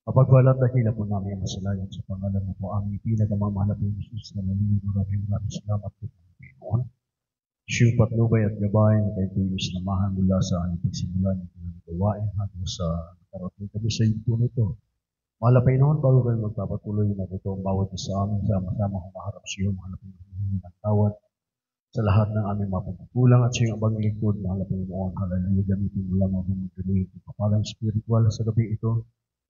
Mapagbalat dakila po namin ang masalayan sa pangalan mo po aming pinakamamahal na Jesus na nalilin mo maraming salamat po Panginoon. Siyong patnubay at gabay na kayo po yung sinamahan mula sa aming pagsimula ng gawain hanggang sa nakarating kami sa ito nito. Mahal na Panginoon, bago kayo magpapatuloy na ito ang bawat isa amin sama-sama humaharap sa iyo, mahal na Panginoon, ng tawad sa lahat ng aming mapagkukulang at sa iyong abang lingkod, mahal na Panginoon, hallelujah, gamitin mo lang ang bumutuloy ng kapalang spiritual sa gabi ito.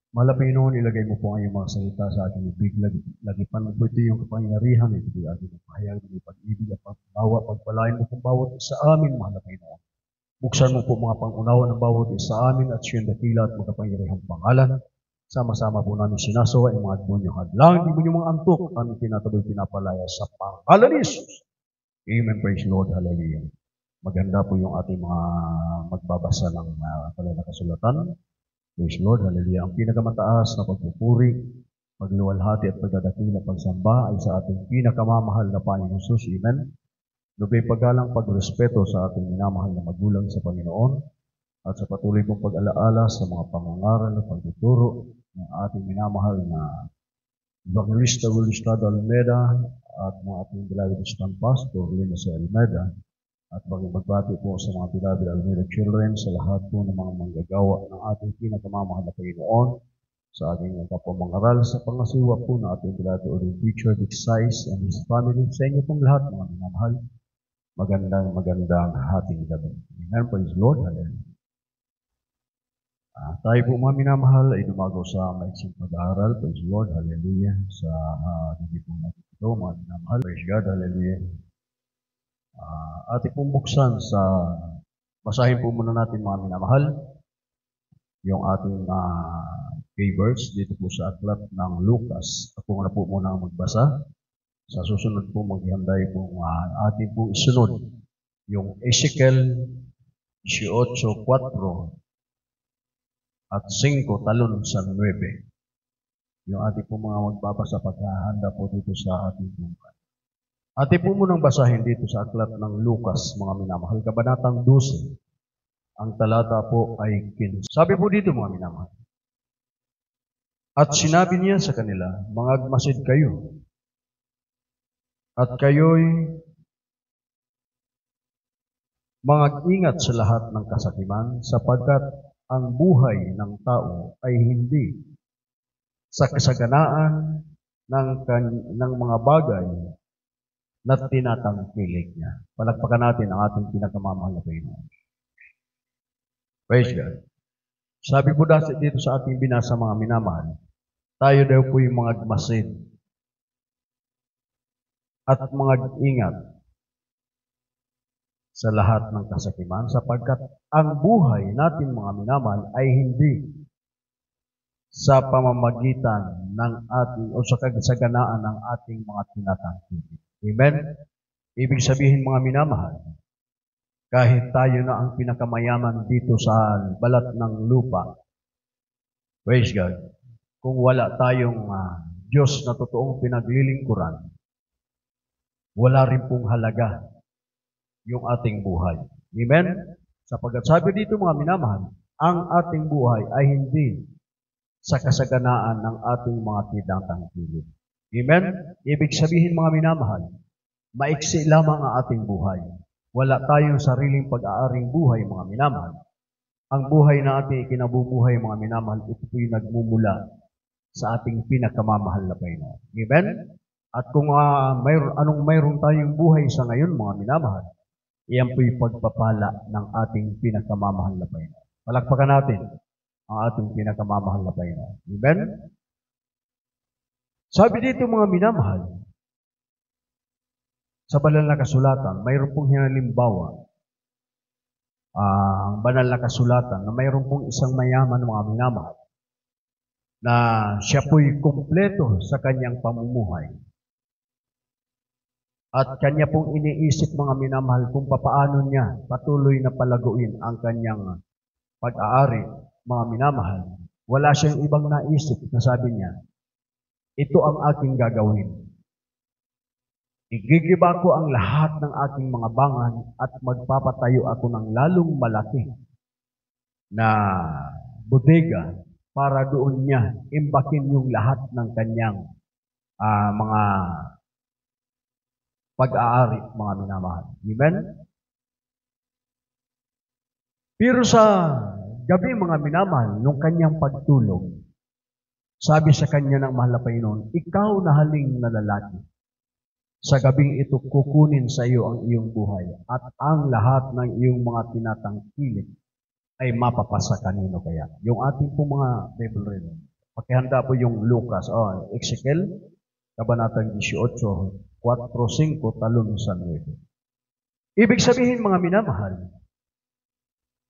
Mahal na Panginoon, ilagay mo po ang iyong mga salita sa ating ibig, lagi pa ng ito yung kapangyarihan, ito yung ating pahayag ng pag-ibig at pagbawa, pagpalain mo pong bawat isa amin, mahal na Panginoon. Buksan mo po mga pangunawa ng bawat isa amin at siyang dakila at magkapangyarihang pangalan. Sama-sama po namin sinasawa yung mga demonyo hadlang, demonyo mga antok, kami tinataboy pinapalaya sa pangalan ni Jesus. Amen, praise Lord, hallelujah. Maganda po yung ating mga magbabasa ng pala na kasulatan. Praise Lord, hallelujah. Ang pinakamataas na pagpupuri, pagluwalhati at pagdadakila, pagsamba ay sa ating pinakamamahal na Panginoon Jesus. Amen. Lubay paggalang pagrespeto sa ating minamahal na magulang sa Panginoon at sa patuloy kong pag-alaala sa mga pangangaral na pagtuturo ng ating minamahal na Evangelista Wilistado Almeida at mga ating beloved Stan Pastor Lina sa Almeida at magbati po sa mga beloved Almeida children sa lahat po ng mga manggagawa ng ating pinakamamahal na Panginoon sa ating kapamangaral sa pangasiwa po ng ating beloved ordained teacher Dick Sais and his family sa inyo pong lahat mga minamahal. Magandang hating gabi. Amen. Praise Lord. Hallelujah. Tayo po mga minamahal ay dumago sa maiksing pag-aaral. Praise Lord. Hallelujah. Sa gabi po natin ito, mga minamahal. Praise God. Hallelujah. Ating pong buksan sa, basahin po muna natin mga minamahal, yung ating key-verse dito po sa aklat ng Lucas. Ako na po muna magbasa. Sa susunod po maghihanday po ating po isunod yung Ezekiel 18:4 at 5 talon sa 9. Yung ating po mga magbabasa paghahanda po dito sa ating bukan. Ating po munang basahin dito sa aklat ng Lucas, mga minamahal, kabanatang 12. Ang talata po ay 15. Sabi po dito mga minamahal, at sinabi niya sa kanila, mangagmasid kayo, at kayo'y mangag-ingat sa lahat ng kasakiman, sapagkat ang buhay ng tao ay hindi sa kasaganaan ng mga bagay na tinatangkilik niya. Palagpakan natin ang ating pinakamamahal na Panginoon. Praise God. Sabi po dito sa ating binasa mga minamahal, tayo daw po yung mga agmasid at mga ingat sa lahat ng kasakiman sapagkat ang buhay natin mga minamahal ay hindi sa pamamagitan ng ating o sa kasaganaan ng ating mga tinatangkilik. Amen? Ibig sabihin mga minamahal, kahit tayo na ang pinakamayaman dito sa balat ng lupa, praise God, kung wala tayong Diyos na totoong pinaglilingkuran, wala rin pong halaga yung ating buhay. Amen? Sapagkat sabi dito mga minamahal, ang ating buhay ay hindi sa kasaganaan ng ating mga tinatangkilik. Amen? Ibig sabihin mga minamahal, maiksi lamang ang ating buhay. Wala tayong sariling pag-aaring buhay mga minamahal. Ang buhay na ating ikinabubuhay mga minamahal, ito po'y nagmumula sa ating pinakamamahal na Panginoon. Amen? At kung mayroon tayong buhay sa ngayon, mga minamahal, iyan po'y pagpapala ng ating pinakamamahal na Panginoon. Palakpakan natin ang ating pinakamamahal na Panginoon. Amen? Sabi dito mga minamahal, sa banal na kasulatan, mayroon pong halimbawa, ang banal na kasulatan, na mayroon pong isang mayaman mga minamahal, na siya po'y kumpleto sa kanyang pamumuhay. At kanya pong iniisip mga minamahal kung papaano niya patuloy na palaguin ang kanyang pag-aari, mga minamahal. Wala siyang ibang naisip na sabi niya, ito ang aking gagawin. Igigiba ko ang lahat ng aking mga bangan at magpapatayo ako ng lalong malaki na bodega para doon niya imbakin yung lahat ng kanyang mga pag-aari, mga minamahal. Amen? Pero sa gabi, mga minamahal, nung kanyang pagtulog, sabi sa kanya ng mahal na Panginoon, ikaw na haling na lalaki. Sa gabing ito, kukunin sa iyo ang iyong buhay at ang lahat ng iyong mga tinatangkilik ay mapapasa kanino kaya. Yung ating po mga Bible reading. Pakihanda po yung Lucas, Ezekiel, Kabanatang 18, 4, 5, talon sa 9. Ibig sabihin, mga minamahal,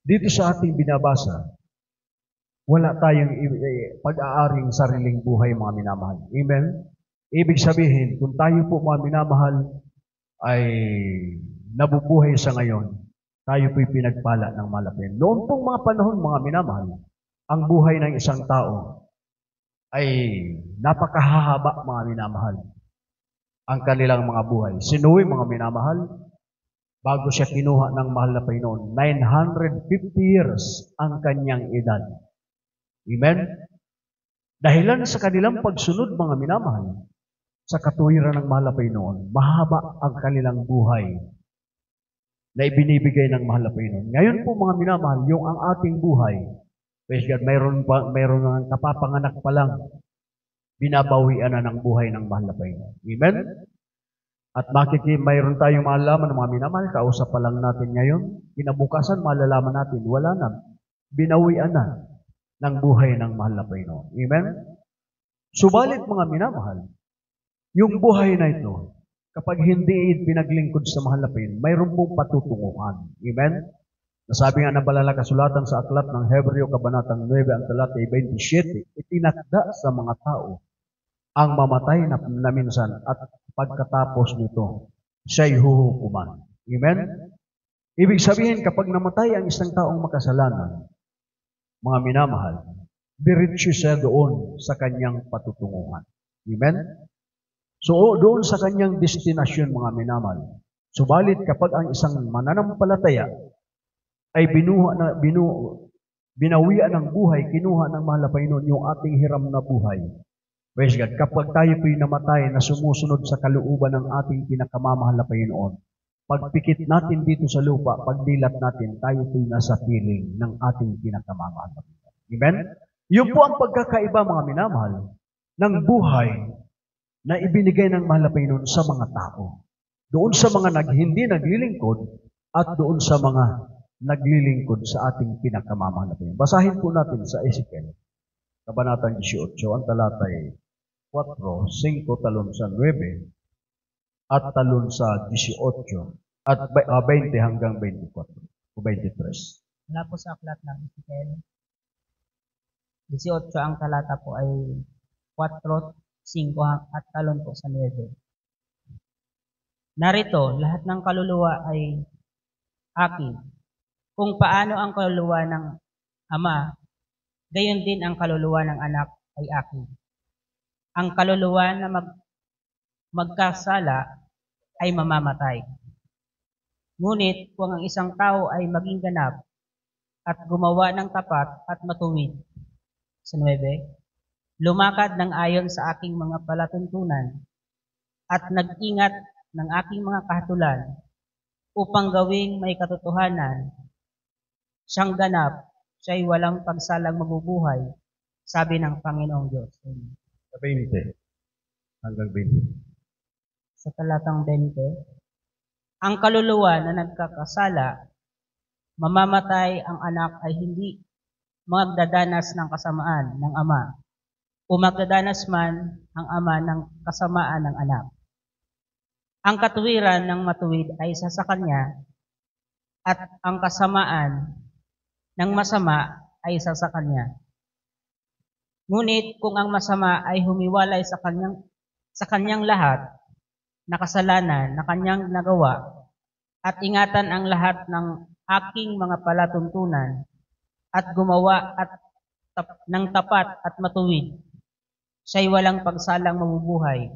dito sa ating binabasa, wala tayong pag-aaring sariling buhay, mga minamahal. Amen? Ibig sabihin, kung tayo po, mga minamahal, ay nabubuhay sa ngayon, tayo po'y pinagpala ng malapin. Noon pong mga panahon, mga minamahal, ang buhay ng isang tao ay napakahahaba, mga minamahal. Ang kanilang mga buhay. Si Noe, mga minamahal, bago siya kinuha ng mahal na Panginoon, 950 years ang kanyang edad. Amen? Dahilan sa kanilang pagsunod, mga minamahal, sa katuwiran ng mahal na Panginoon, mahaba ang kanilang buhay na ibinibigay ng mahal na Panginoon. Ngayon po, mga minamahal, yung ang ating buhay, praise God, mayroon ng kapapanganak pa lang, binabawian na ng buhay ng mahal na Panginoon. Amen? At mayroon tayong malalaman ng mga minamahal, kausap pa lang natin ngayon, kinabukasan malalaman natin, wala na, binawian na ng buhay ng mahal na Panginoon. Amen? Subalit, mga minamahal, yung buhay na ito, kapag hindi pinaglingkod sa mahal na Panginoon, mayroon pong patutunguhan. Amen? Nasabi nga ng Banal na Kasulatan sa aklat ng Hebreo, Kabanatang 9, ang talata 27, itinakda sa mga tao ang mamatay na minsan at pagkatapos nito, siya'y huhukuman. Amen? Ibig sabihin, kapag namatay ang isang taong makasalanan, mga minamahal, diretso siya doon sa kanyang patutunguhan. Amen? So, doon sa kanyang destinasyon, mga minamahal. Subalit, kapag ang isang mananampalataya ay binawian ng buhay, kinuha ng mahal na Panginoon yung ating hiram na buhay. Praise God. Kapag tayo po'y namatay na sumusunod sa kalooban ng ating pinakamamahal na Panginoon, pagpikit natin dito sa lupa, pagdilat natin, tayo po'y nasa piling ng ating pinakamamahal na Panginoon. Amen? Yun po ang pagkakaiba, mga minamahal, ng buhay na ibinigay ng mahal na Panginoon sa mga tao. Doon sa mga hindi naglilingkod at doon sa mga naglilingkod sa ating pinakamamahal na Panginoon. Basahin po natin sa Ezekiel, Kabanatang 18, ang talatay 4, 5, talon sa 9, at talon sa 18, at 20 hanggang 24, o 23. Mula po sa aklat ng Ezekiel, 18 ang talata po ay 4, 5 at talon po sa 9. Narito, lahat ng kaluluwa ay akin. Kung paano ang kaluluwa ng ama, gayon din ang kaluluwa ng anak ay akin. Ang kaluluwa na magkasala ay mamamatay. Ngunit kung ang isang tao ay maging ganap at gumawa ng tapat at matuwid, sa 9, lumakad ng ayon sa aking mga palatuntunan at nag-ingat ng aking mga kahatulan upang gawing may katotohanan, siyang ganap, siya'y walang pagsalang mabubuhay, sabi ng Panginoong Diyos. Sa 20 hanggang 20. Sa talatang 20, ang kaluluwa na nagkakasala, mamamatay ang anak ay hindi magdadanas ng kasamaan ng ama, o magdadanas man ang ama ng kasamaan ng anak. Ang katuwiran ng matuwid ay isa sa kanya, at ang kasamaan ng masama ay isa sa kanya. Ngunit kung ang masama ay humiwalay sa kanyang lahat na kasalanan na kanyang nagawa, at ingatan ang lahat ng aking mga palatuntunan, at gumawa ng tapat at matuwid, siya'y walang pagsalang mabubuhay,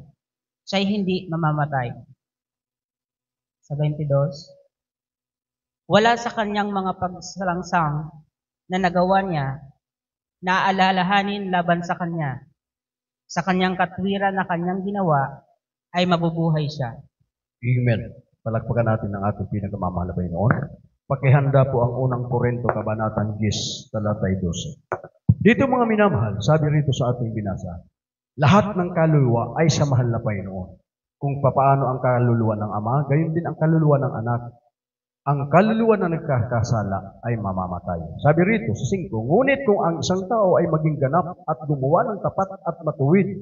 siya'y hindi mamamatay. Sa 22, wala sa kanyang mga pagsalangsang na nagawa niya na alalahanin laban sa kanya. Sa kanyang katwiran na kanyang ginawa, ay mabubuhay siya. Amen. Palagpagan natin ang ating pinakamamahal na Panginoon. Pakihanda po ang unang Korinto, Kabanatang 10, talatay 12. Dito mga minamahal, sabi rito sa ating binasa, lahat ng kaluluwa ay sa mahal na Panginoon. Kung papaano ang kaluluwa ng Ama, gayon din ang kaluluwa ng Anak. Ang kaluluwa na nagkakasala ay mamamatay. Sabi rito sa 5, ngunit kung ang isang tao ay maging ganap at gumawa ng tapat at matuwid,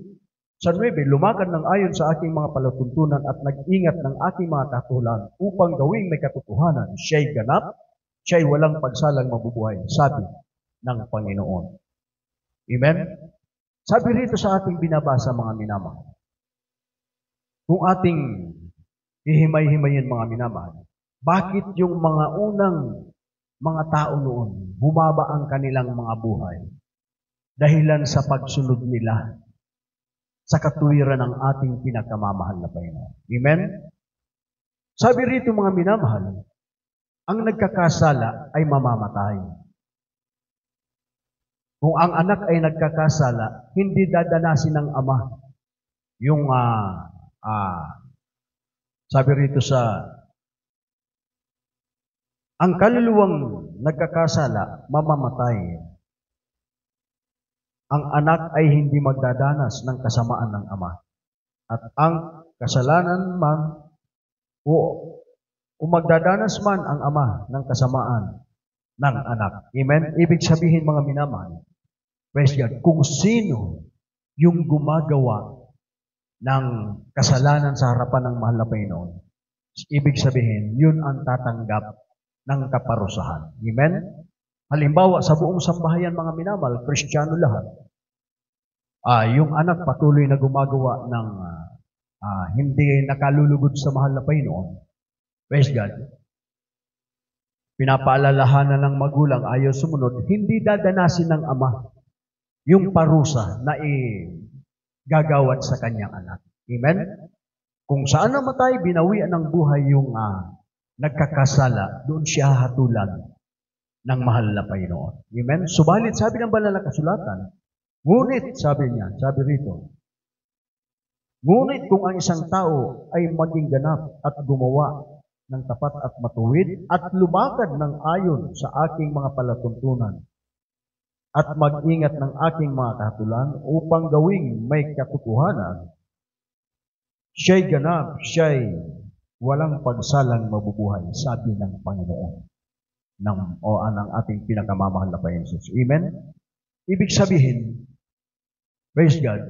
sa 9, lumakad ng ayon sa aking mga palatuntunan at nag-ingat ng aking mga katulan upang gawing may katotohanan, siya'y ganap, siya'y walang pagsalang mabubuhay, sabi ng Panginoon. Amen? Sabi rito sa ating binabasa mga minamahal, kung ating ihimay-himayin mga minamahal, bakit yung mga unang mga tao noon, bumaba ang kanilang mga buhay? Dahilan sa pagsunod nila sa katuwiran ng ating pinakamamahal na Panginoon. Amen? Sabi rito mga minamahal, ang nagkakasala ay mamamatay. Kung ang anak ay nagkakasala, hindi dadanasin ng ama yung sabi rito sa ang kaluluwang nagkakasala, mamamatay. Ang anak ay hindi magdadanas ng kasamaan ng ama. At ang kasalanan man, o magdadanas man ang ama ng kasamaan ng anak. Amen? Ibig sabihin mga minamahal, praise God, kung sino yung gumagawa ng kasalanan sa harapan ng mahal na Panginoon, ibig sabihin, yun ang tatanggap ng kaparusahan. Amen? Halimbawa, sa buong sambahayan mga minamahal, Kristiyano lahat, yung anak patuloy na gumagawa ng hindi nakalulugod sa mahal na Panginoon, praise God, pinapaalalahanan ng magulang ayaw sumunod, hindi dadanasin ng ama yung parusa na gagawad sa kanyang anak. Amen? Kung saan namatay, binawian ng buhay yung nagkakasala, doon siya hatulan ng mahal na Panginoon. Amen? Subalit, sabi ng banal na kasulatan, ngunit, sabi niya, sabi rito, ngunit kung ang isang tao ay maging ganap at gumawa ng tapat at matuwid at lumakad ng ayon sa aking mga palatuntunan at mag-ingat ng aking mga kahatulan upang gawing may katotohanan, siya'y ganap, siya'y walang pagsalang mabubuhay, sabi ng Panginoon ng ating pinakamamahal na Panginoon. Amen? Ibig sabihin, praise God,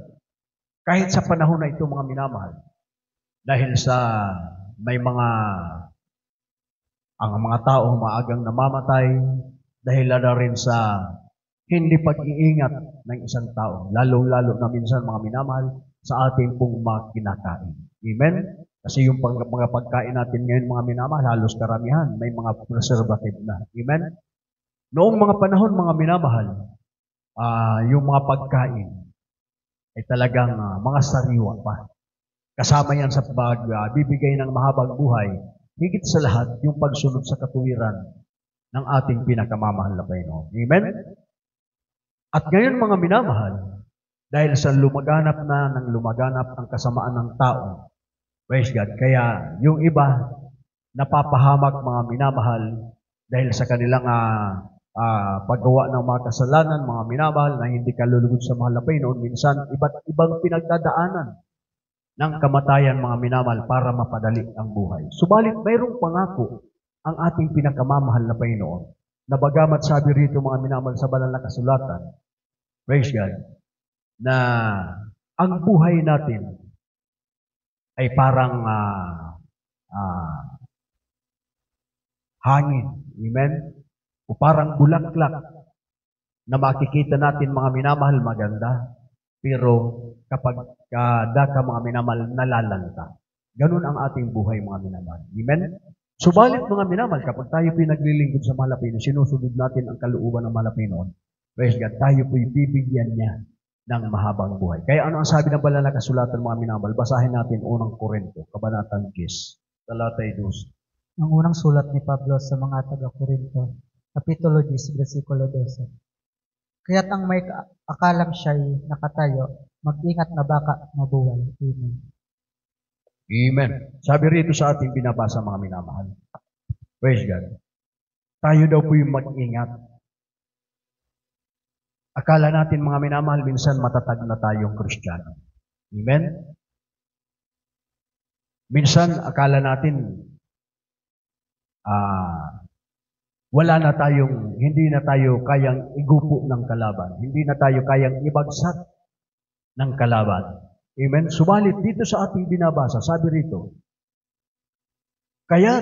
kahit sa panahon na ito mga minamahal, dahil sa may ang mga taong maagang namamatay, dahil na rin sa hindi pag-iingat ng isang tao, lalo-lalo na minsan mga minamahal, sa ating pong mga kinakain. Amen? Kasi yung mga pagkain natin ngayon mga minamahal, halos karamihan, may mga preservative na. Amen? Noong mga panahon mga minamahal, yung mga pagkain ay talagang mga sariwa pa. Kasama yan sa pagbibigay ng mahabang buhay, higit sa lahat yung pagsunod sa katuwiran ng ating pinakamamahal na Panginoon. Amen? At ngayon mga minamahal, dahil sa lumaganap ang kasamaan ng tao, praise God, kaya yung iba napapahamak mga minamahal dahil sa kanilang paggawa ng mga kasalanan, mga minamahal na hindi kalulugod sa mahal na Panginoon, minsan iba't ibang pinagdadaanan ng kamatayan mga minamahal para mapadali ang buhay. Subalit mayroong pangako ang ating pinakamamahal na Panginoon na bagamat sabi rito mga minamahal sa banal na kasulatan, praise God, na ang buhay natin ay parang hangin. Amen? O parang bulaklak na makikita natin mga minamahal maganda, pero kapag daka mga minamahal nalalanta. Ganun ang ating buhay mga minamahal. Amen? Subalit mga minamahal, kapag tayo pinaglilingkod sa mahal na Panginoon, sinusunod natin ang kalooban ng mahal na Panginoon, praise God, tayo po'y bibigyan niya ng mahabang buhay. Kaya ano ang sabi ng banal na kasulatan mga minamahal? Basahin natin unang Korinto, Kabanatang 10, talatay 2. Ang unang sulat ni Pablo sa mga taga-Korinto, Kapitulo 10, versikulo 12. Kaya't ang may akalang siya'y nakatayo, mag-ingat na baka mabuwal. Amen. Amen. Sabi rito sa ating binabasa, mga minamahal. Praise God. Tayo daw po yung mag-ingat. Akala natin, mga minamahal, minsan matatag na tayong Kristiyano. Amen? Minsan, akala natin, wala na tayong, hindi na tayo kayang igupo ng kalaban. Hindi na tayo kayang ibagsak ng kalaban. Amen? Subalit dito sa ating binabasa, sabi rito, kaya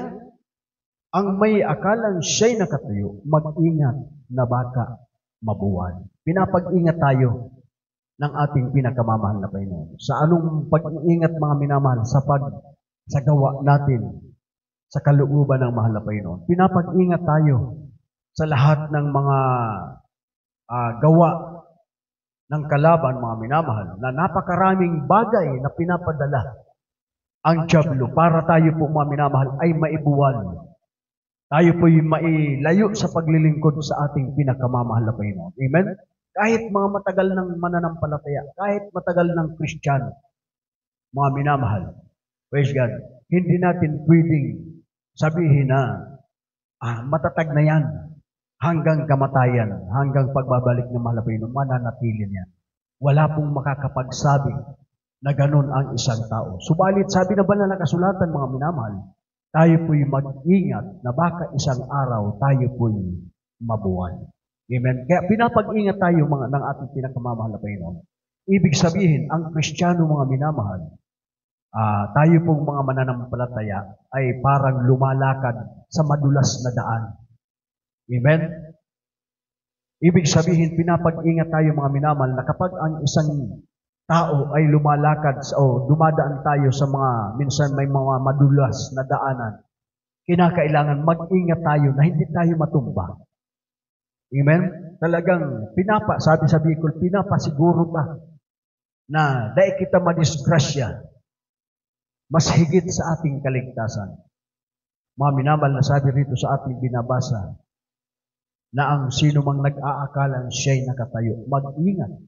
ang may akalang siya'y nakatayo, mag-ingat na baka mabuwal. Pinapag-ingat tayo ng ating pinakamamahal na Panginoon. Sa anong pag-iingat, mga minamahal? Sa gawa natin, sa kalooban ng mahal na Panginoon. Pinapag-ingat tayo sa lahat ng mga gawa ng kalaban, mga minamahal, na napakaraming bagay na pinapadala ang dyablo para tayo po, mga minamahal, ay maibuwal. Tayo po yung mailayo sa paglilingkod sa ating pinakamamahal na Panginoon. Amen? Kahit mga matagal ng mananampalataya, kahit matagal ng Kristiyano, mga minamahal, praise God, hindi natin pwedeng sabihin na matatag na yan hanggang kamatayan, hanggang pagbabalik ng mahal na Panginoon, mananatili niyan. Wala pong makakapagsabi na ganun ang isang tao. Subalit, sabi na banal na kasulatan, mga minamahal, tayo po'y mag-ingat na baka isang araw tayo po'y mabuwal. Amen? Kaya pinapag-ingat tayo ng ating pinakamamahal na Panginoon. Ibig sabihin, ang Kristiyano, mga minamahal, tayo pong mga mananampalataya ay parang lumalakad sa madulas na daan. Amen? Ibig sabihin, pinapag-ingat tayo, mga minamahal, na kapag ang isang tao ay lumalakad o dumadaan tayo sa minsan may mga madulas na daanan, kinakailangan mag-ingat tayo na hindi tayo matumba. Amen? Talagang sabi sa Bicol, pinapasiguro ka na dahil kita madisgrasya, mas higit sa ating kaligtasan. Mga minamahal, na sabi rito sa ating binabasa, na ang sino mang nag-aakalan siya'y nakatayo, mag-ingat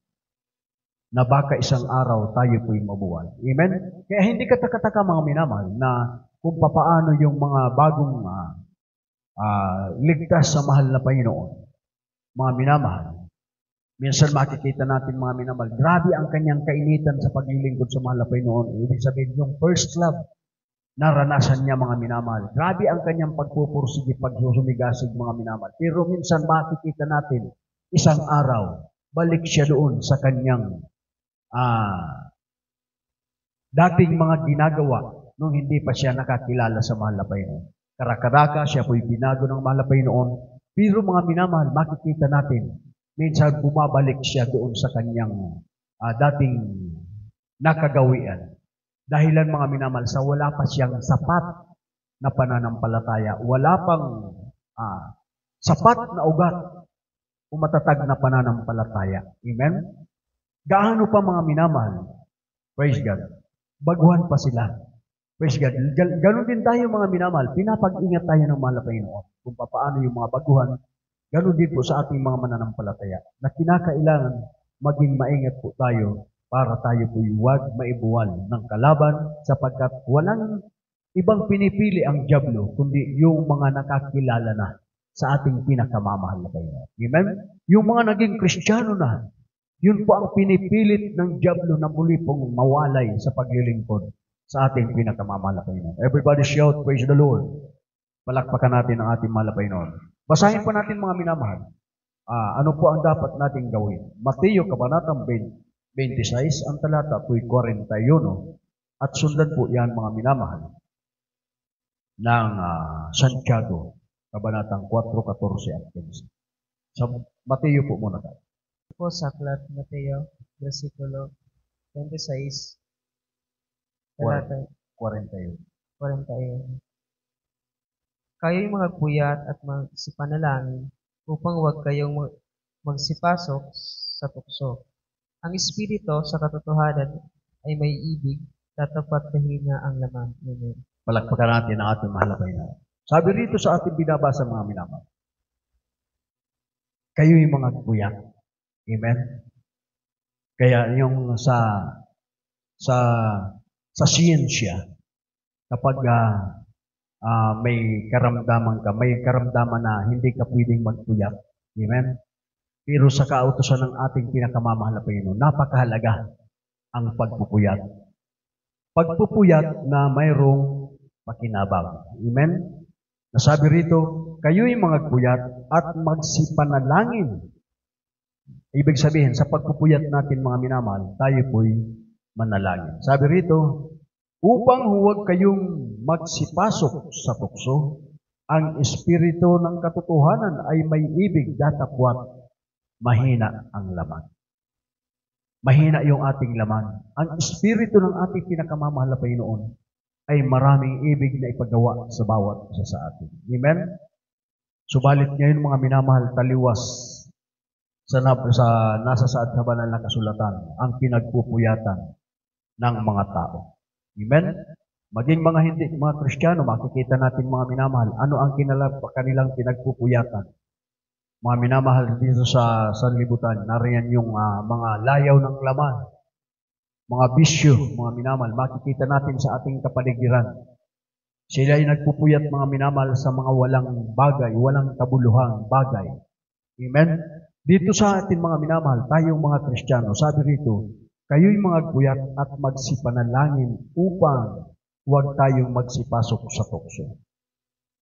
na baka isang araw tayo po'y mabuwal. Amen? Kaya hindi katakataka, mga minamahal, na kung papaano yung mga bagong ligtas sa mahal na Panginoon. Mga minamahal, minsan makikita natin, mga minamahal, grabe ang kanyang kainitan sa paglilingkod sa mahal na Panginoon. Ibig sabihin, yung first love, naranasan niya, mga minamahal. Grabe ang kanyang pagpupursige, pagsusumigasig, mga minamahal. Pero minsan makikita natin, isang araw, balik siya doon sa kanyang dating mga ginagawa nung hindi pa siya nakakilala sa mahal na Panginoon. Karakaraka, siya po'y binago ng mahal na Panginoon. Pero mga minamahal, makikita natin, minsan bumabalik siya doon sa kanyang dating nakagawian. Dahilan, mga minamahal, sa wala pa siyang sapat na pananampalataya, wala pang sapat na ugat o matatag na pananampalataya. Amen? Gaano pa, mga minamahal? Praise God. Baguhan pa sila. Praise God. Ganon din tayo, mga minamahal. Pinapag-ingat tayo ng mahal na Panginoon kung paano yung mga baguhan. Ganon din po sa ating mga mananampalataya na kinakailangan maging maingat po tayo para tayo po huwag maibuwal ng kalaban sapagkat walang ibang pinipili ang dyablo kundi yung mga nakakilala na sa ating pinakamamahal na Panginoon. Amen? Yung mga naging Kristiyano na, yun po ang pinipilit ng dyablo na muli pong mawalay sa paglilingkod sa ating pinakamamahal na Panginoon. Everybody shout, praise the Lord. Palakpakan natin ang ating mahal na Panginoon. Basahin po natin, mga minamahal. Ano po ang dapat nating gawin? Mateo, Kabanatang 26, ang talata po'y 41. At sundan po yan, mga minamahal, ng Santiago, Kabanatang 4:14 at 15. Sa Mateo po muna tayo. Po sa aklat Mateo, versikulo 26, talata 41. 41. Kayo'y magpuyat at magsipanalangin upang huwag kayong magsipasok sa tukso. Ang Espiritu sa katotohanan ay may ibig, tatapat kahina ang laman. Amen. Palakpakan natin ang ating mahal na Panginoon. Sabi rito sa ating binabasa, mga minamahal, kayo'y mga puyat. Amen? Kaya yung sa siyensya, kapag may karamdaman na hindi ka pwedeng magpuyat. Amen? Pero sa kautusan ng ating pinakamamahal na Panginoon, napakahalaga ang pagpupuyat. Pagpupuyat na mayroong pakinabang. Amen? Nasabi rito, kayo'y mga puyat at magsipanalangin. Ibig sabihin, sa pagpupuyat natin mga minamahal, tayo po'y manalangin. Sabi rito, upang huwag kayong magsipasok sa tukso, ang espiritu ng katotohanan ay may ibig datapwat, mahina ang laman. Mahina yung ating laman. Ang espiritu ng ating pinakamamahal na Panginoon ay maraming ibig na ipagawa sa bawat isa sa atin. Amen? Subalit ngayon mga minamahal, taliwas nasa saad sa banal na kasulatan ang pinagpupuyatan ng mga tao. Amen? Maging mga Kristiyano, makikita natin mga minamahal, ano ang kanilang pinagpupuyatan. Mga minamahal dito sa sanlibutan, nariyan yung mga layaw ng laman, mga bisyo, mga minamahal, makikita natin sa ating kapaligiran. Sila ay nagpupuyat mga minamahal sa mga walang bagay, walang kabuluhang bagay. Amen? Dito sa atin mga minamahal, tayong mga Kristiyano, sabi rito, kayo'y mga guyat at magsipanalangin upang huwag tayong magsipasok sa tukso.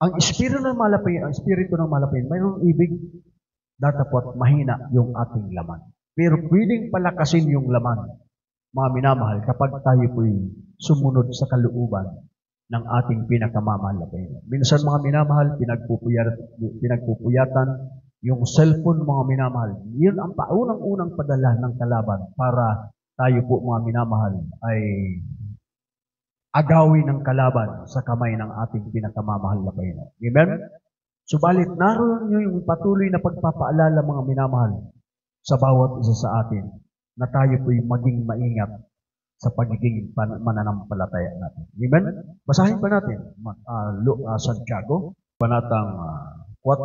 Ang espiritu ng malapay, mayroong ibig, datapwat mahina yung ating laman. Pero pwedeng palakasin yung laman, mga minamahal, kapag tayo po'y sumunod sa kalooban ng ating pinakamamahal na Panginoon. Minsan mga minamahal, pinagpupuyatan, yung cellphone mga minamahal, yun ang paunang-unang padala ng kalaban para tayo po mga minamahal ay agawin ng kalaban sa kamay ng ating pinakamamahal na Panginoon. Amen? Subalit, naroon yung patuloy na pagpapaalala mga minamahal sa bawat isa sa atin na tayo po'y maging maingat sa pagiging mananampalataya natin. Amen? Basahin pa natin Santiago, panatang 4,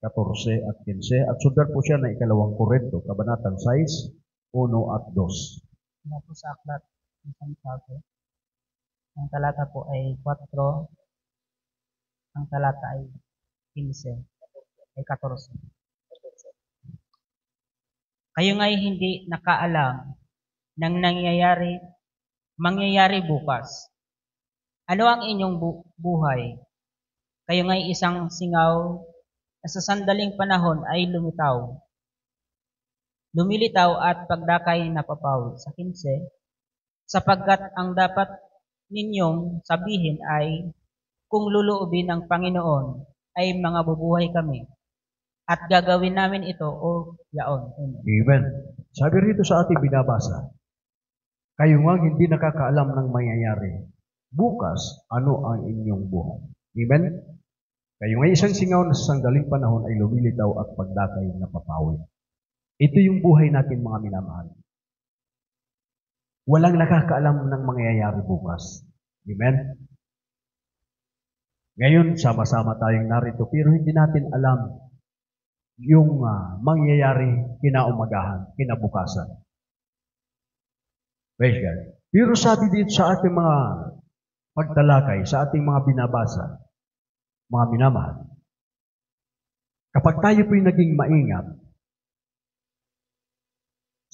14 at 15, at sundar po siya na ikalawang Korinto, kabanatang 6, 1 at 2. Ano po sa aklat ng Santiago? Ang talata po ay 4, ang talata ay 15, ay 14. Kayo nga'y hindi nakaalam ng mangyayari bukas. Ano ang inyong buhay? Kayo nga'y isang singaw na sa sandaling panahon ay lumilitaw at pagdakay napapawi. Sa 15, sapagkat ang dapat ninyong sabihin ay, kung luluubin ng Panginoon ay mga bubuhay kami at gagawin namin ito o yaon. Amen. Sabi rito sa ating binabasa, kayo nga hindi nakakaalam ng mangyayari. Bukas, ano ang inyong buhay? Amen? Kayo nga isang singaw na sa sangdaling panahon ay lumilitaw at pagdakay napapawi. Ito yung buhay natin mga minamahal. Walang nakakaalam ng mangyayari bukas. Amen? Ngayon, sama-sama tayong narito, pero hindi natin alam yung mangyayari kinaumagahan, kinabukasan. Praise God. Pero sabi dito sa ating mga pagtalakay, sa ating mga binabasa, mga minamahal, kapag tayo po'y naging maingat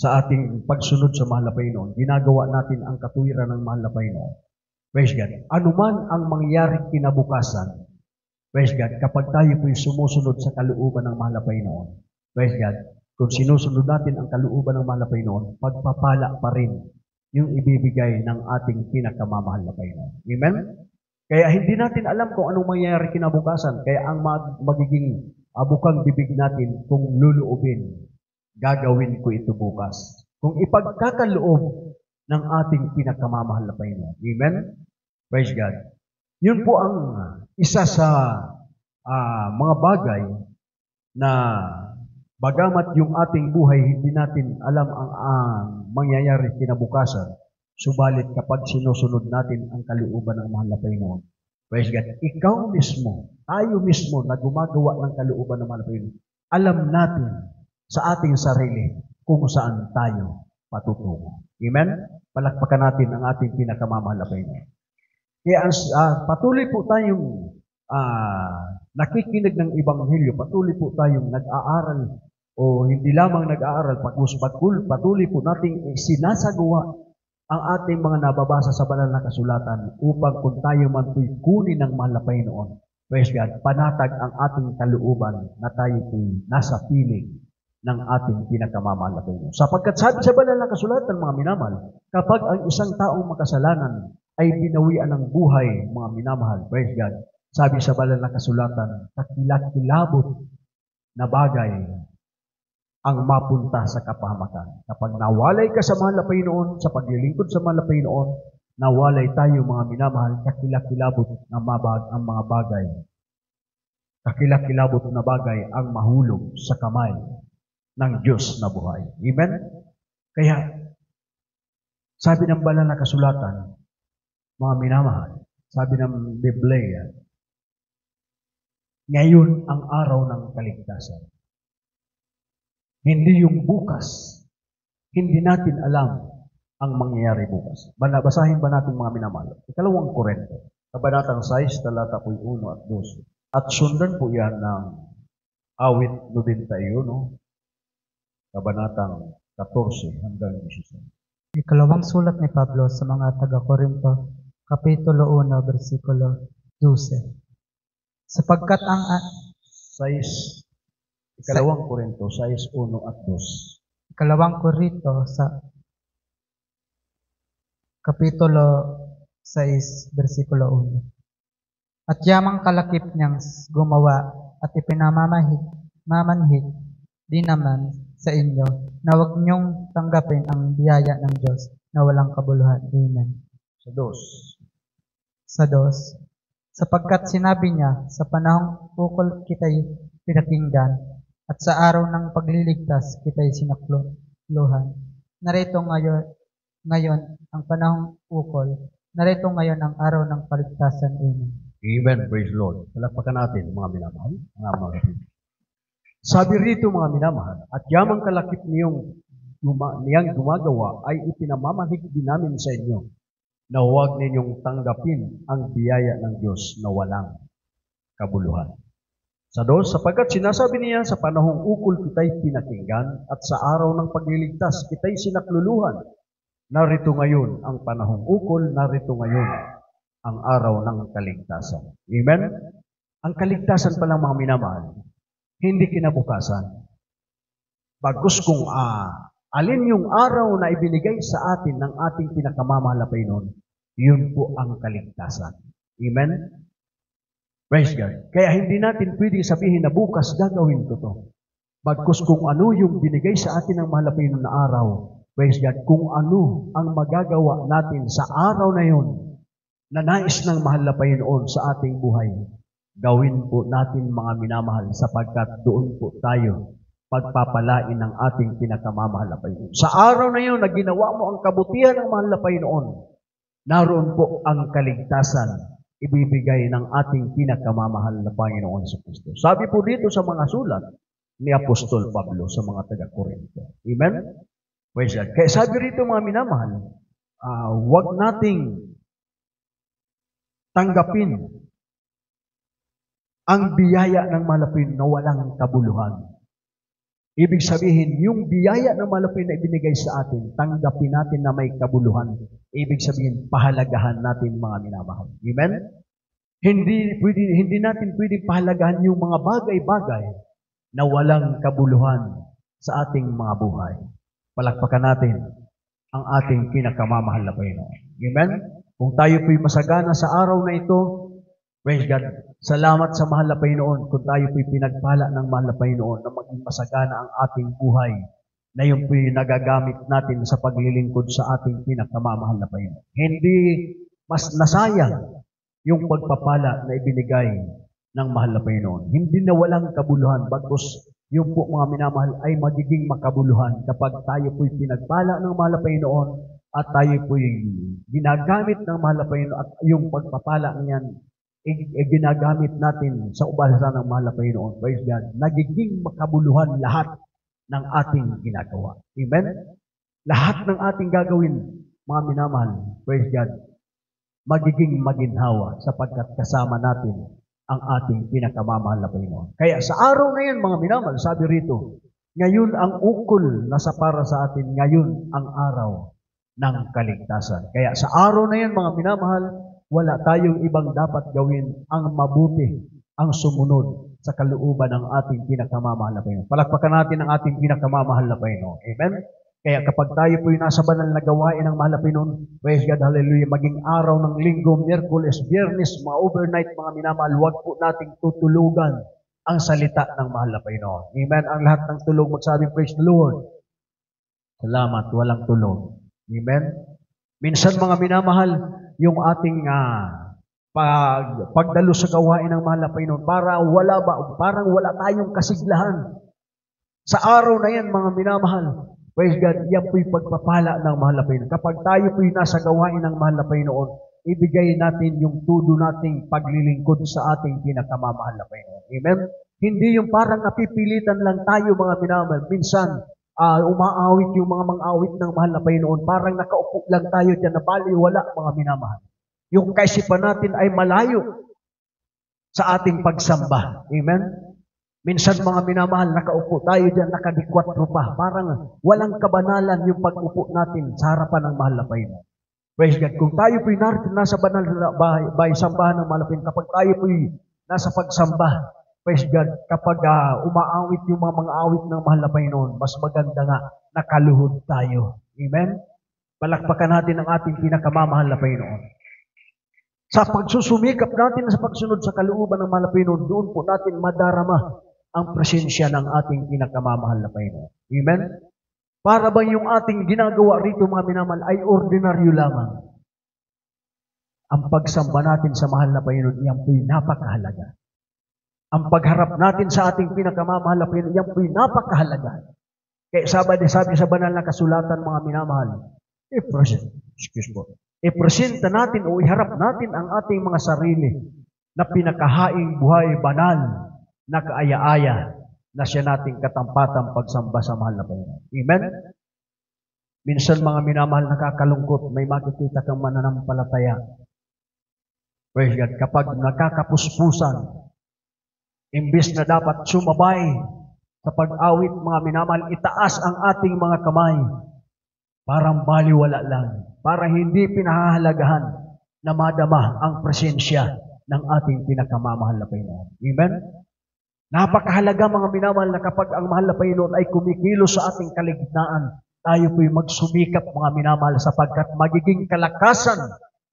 sa ating pagsunod sa mahal na Panginoon, ginagawa natin ang katuwiran ng mahal na Panginoon. Praise God. Anuman ang mangyari kinabukasan, praise God, kapag tayo po'y sumusunod sa kalooban ng mahal na Panginoon, praise God, kung sinusunod natin ang kalooban ng mahal na Panginoon, pagpapala pa rin yung ibibigay ng ating pinakamamahal na Panginoon. Amen? Kaya hindi natin alam kung anong mangyayari kinabukasan. Kaya ang magiging bukang bibig natin kung luluubin, gagawin ko ito bukas. Kung ipagkakaloob ng ating pinakamamahal na Panginoon. Amen? Praise God. Yun po ang isa sa mga bagay na bagamat yung ating buhay, hindi natin alam ang mangyayari kinabukasan. Subalit kapag sinusunod natin ang kalooban ng mahal na Panginoon, praise God, ikaw mismo, tayo mismo na gumagawa ng kalooban ng mahal na Panginoon, alam natin sa ating sarili kung saan tayo patutungo. Amen? Palakpakan natin ang ating pinakamamahal na Panginoon. Kaya patuloy po tayong nakikinig ng Ebanghelyo, patuloy po tayong nag-aaral o hindi lamang nag-aaral, patuloy po nating sinasagawa ang ating mga nababasa sa banal na kasulatan upang kung tayo man po'y kunin ng mahal na Panginoon, praise God, panatag ang ating kalooban na tayo po'y nasa piling ng ating pinakamamahal na Panginoon. Sapagkat sabi sa banal na kasulatan, mga minamahal, kapag ang isang taong makasalanan ay binawian ng buhay, mga minamahal, praise God, sabi sa banal na kasulatan, kakilakilabot na bagay ang mapunta sa kapahamakan. Kapag nawalay ka sa mahal na Panginoon, sa paglilingkod sa mahal na Panginoon, nawalay tayo mga minamahal, kakilakilabot na ang mga bagay. Kakilakilabot na bagay ang mahulog sa kamay ng Diyos na buhay. Amen? Kaya, sabi ng banal na kasulatan, mga minamahal, sabi ng Biblia, ngayon ang araw ng kaligtasan. Hindi yung bukas. Hindi natin alam ang mangyayari bukas. Basahin ba natin mga minamahal? Ikalawang Korinto, kabanatang 6, talata 1 at 2. At sundan po yan ng awit 91, kabanatang 14 hanggang 16. Ikalawang sulat ni Pablo sa mga taga-Korinto, Kapitulo 1, versikulo 12. Sapagkat ang 6, Ikalawang Korinto 6, 1 at 2. Ikalawang Korinto sa Kapitulo 6, versikulo 1. At yamang kalakip niyang gumawa at ipinamamanhid din naman sa inyo na huwag niyong tanggapin ang biyaya ng Diyos na walang kabuluhan. Amen. Sa 2. Sa 2. Sapagkat sinabi niya, sa panahong ukol kita'y pinakinggan, at sa araw ng pagliligtas kita'y sinakluhan. Narito ngayon ang panahong ukol. Narito ngayon ang araw ng paligtasan. Amen. Amen. Praise the Lord. Palakpakan natin mga minamahal. Sabi rito mga minamahal, at yamang kalakip niyang gumagawa ay ipinamamahig din namin sa inyo na huwag ninyong tanggapin ang biyaya ng Diyos na walang kabuluhan. Sa 2, sapagkat sinasabi niya, sa panahong ukol kita'y pinakinggan at sa araw ng pagliligtas kita'y sinakluluhan. Narito ngayon ang panahong ukol, narito ngayon ang araw ng kaligtasan. Amen? Ang kaligtasan pa lang mga minamahal, hindi kinabukasan. Bagkus kung alin yung araw na ibinigay sa atin ng ating pinakamamahal na Panginoon, yun po ang kaligtasan. Amen? Praise God. Kaya hindi natin pwedeng sabihin na bukas gagawin ko to. Bagkus kung ano yung binigay sa atin ng mahal na Panginoon na araw, praise God, kung ano ang magagawa natin sa araw na yun, na nais ng mahal na Panginoon sa ating buhay, gawin po natin mga minamahal sapagkat doon po tayo pagpapalain ng ating pinakamamahal na Panginoon. Sa araw na yun na ginawa mo ang kabutihan ng mahal na Panginoon, naroon po ang kaligtasan ibibigay ng ating pinakamamahal na Panginoon sa Kristo. Sabi po dito sa mga sulat ni Apostol Pablo sa mga taga-Korinto. Amen? Praise God. Kaya sabi rito mga minamahal, huwag nating tanggapin ang biyaya ng malapin na walang kabuluhan. Ibig sabihin, yung biyaya ng malapin na ibinigay sa atin, tanggapin natin na may kabuluhan. Ibig sabihin, pahalagahan natin mga minamahal. Amen? Hindi natin pwedeng pahalagahan yung mga bagay-bagay na walang kabuluhan sa ating mga buhay. Palakpakan natin ang ating pinakamamahal na Panginoon. Amen? Kung tayo po'y masagana sa araw na ito, praise God, salamat sa mahal na Panginoon kung tayo po'y pinagpala ng mahal na Panginoon na maging masagana ang ating buhay na yung po'y nagagamit natin sa paglilingkod sa ating pinakamamahal na Panginoon. Hindi mas nasayang yung pagpapala na ibinigay ng mahal na Panginoon. Hindi na walang kabuluhan, bagkus yung po mga minamahal ay magiging makabuluhan kapag tayo po'y pinagpala ng mahal na Panginoon at tayo po'y ginagamit ng mahal na Panginoon at yung pagpapala niyan ginagamit natin sa ubalsa ng mahal na Panginoon. Praise God. Nagiging makabuluhan lahat ng ating ginagawa. Amen? Lahat ng ating gagawin, mga minamahal, praise God, magiging maginhawa sapagkat kasama natin ang ating pinakamamahal na Panginoon. Kaya sa araw na yun, mga minamahal, sabi rito, ngayon ang ukol na sa para sa atin, ngayon ang araw ng kaligtasan. Kaya sa araw na yun, mga minamahal, wala tayong ibang dapat gawin ang mabuti, ang sumunod sa kalooban ng ating pinakamamahal na Panginoon. Palakpakan natin ang ating pinakamamahal na Panginoon. Amen? Kaya kapag tayo po'y nasa banal na gawain ng mahal na Panginoon, praise God, hallelujah, maging araw ng linggo, Miyerkules, Biyernes, mga overnight, mga minamahal, huwag po nating tutulugan ang salita ng mahal na Panginoon. Amen? Ang lahat ng tulog, magsabi, praise the Lord. Salamat, walang tulog. Amen? Minsan, mga minamahal, yung ating pagdalo sa gawain ng mahal na Panginoon, parang wala tayong kasiglahan. Sa araw na yan, mga minamahal, praise God, yan po'y pagpapala ng mahal na Panginoon. Kapag tayo po'y nasa gawain ng mahal na Panginoon, ibigay natin yung tudo nating paglilingkod sa ating pinakamamahal na Panginoon. Amen? Hindi yung parang napipilitan lang tayo, mga minamahal. Minsan, umaawit yung mga mang-awit ng mahal na Panginoon. Parang nakaupo lang tayo dyan na baliwala, mga minamahal. Yung kaisipan natin ay malayo sa ating pagsamba. Amen? Minsan, mga minamahal, nakaupo tayo dyan, nakadikwatro pa. Parang walang kabanalan yung pag-upo natin sa harapan ng mahal na Panginoon. Praise God. Kung tayo po'y nasa banal na bahay, sambahan ng mahal na Panginoon, kapag tayo po'y nasa pagsamba, praise God, kapag umaawit yung mga awit ng mahal na Panginoon, mas maganda nga nakaluhod tayo. Amen? Palakpakan natin ang ating pinakamamahal na Panginoon. Sa pagsusumikap natin sa pagsunod sa kalooban ng mahal na Panginoon, doon po natin madarama ang presensya ng ating pinakamamahal na Panginoon. Amen? Para bang yung ating ginagawa rito, mga minamahal, ay ordinaryo lamang. Ang pagsamba natin sa mahal na Panginoon, yan po'y napakahalaga. Ang pagharap natin sa ating pinakamamahal na Panginoon, yan po'y napakahalaga. Kaya sabi sa banal na kasulatan, mga minamahal, ipresenta natin o iharap natin ang ating mga sarili na pinakahaing buhay banal na kaaya-aya na siya nating katampatang pagsamba sa mahal na Panginoon. Amen? Minsan, mga minamahal, nakakalungkot, may makikita kang mananampalataya. Praise God. Kapag nakakapuspusan, imbis na dapat sumabay sa pag-awit, mga minamahal, itaas ang ating mga kamay. Parang baliwala lang. Para hindi pinahahalagahan na madama ang presensya ng ating pinakamamahal na Panginoon. Amen? Napakahalaga, mga minamahal, na kapag ang mahal na Panginoon ay kumikilos sa ating kaligtaan, tayo po'y magsumikap, mga minamahal, sapagkat magiging kalakasan